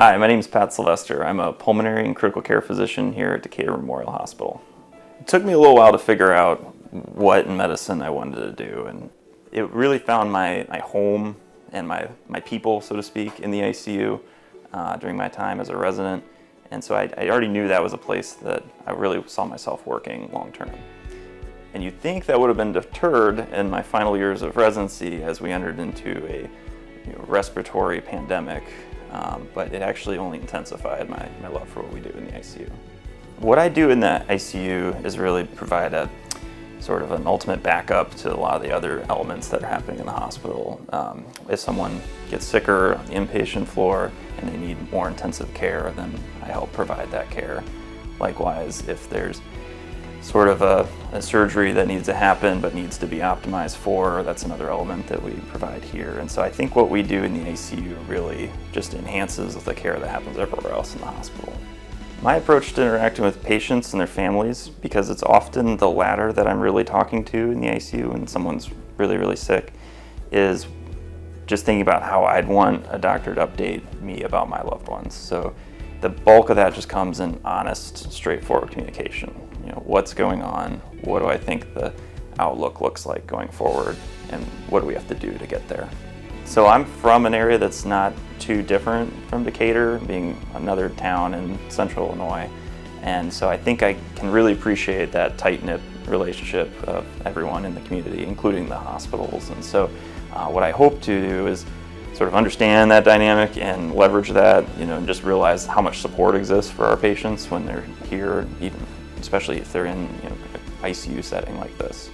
Hi, my name is Pat Sylvester. I'm a pulmonary and critical care physician here at Decatur Memorial Hospital. It took me a little while to figure out what in medicine I wanted to do, and it really found my home and my people, so to speak, in the ICU during my time as a resident. And so I already knew that was a place that I really saw myself working long term. And you'd think that would have been deterred in my final years of residency as we entered into a respiratory pandemic, but it actually only intensified my love for what we do in the ICU. What I do in the ICU is really provide a sort of an ultimate backup to a lot of the other elements that are happening in the hospital. If someone gets sicker on the inpatient floor and they need more intensive care, then I help provide that care. Likewise, if there's sort of a surgery that needs to happen but needs to be optimized for, that's another element that we provide here. And so I think what we do in the ICU really just enhances the care that happens everywhere else in the hospital. My approach to interacting with patients and their families, because it's often the latter that I'm really talking to in the ICU when someone's really, really sick, is just thinking about how I'd want a doctor to update me about my loved ones. So the bulk of that just comes in honest, straightforward communication. What's going on? What do I think the outlook looks like going forward? And what do we have to do to get there? So I'm from an area that's not too different from Decatur, being another town in central Illinois. And so I think I can really appreciate that tight-knit relationship of everyone in the community, including the hospitals. And so what I hope to do is sort of understand that dynamic and leverage that, and just realize how much support exists for our patients when they're here, even especially if they're in an ICU setting like this.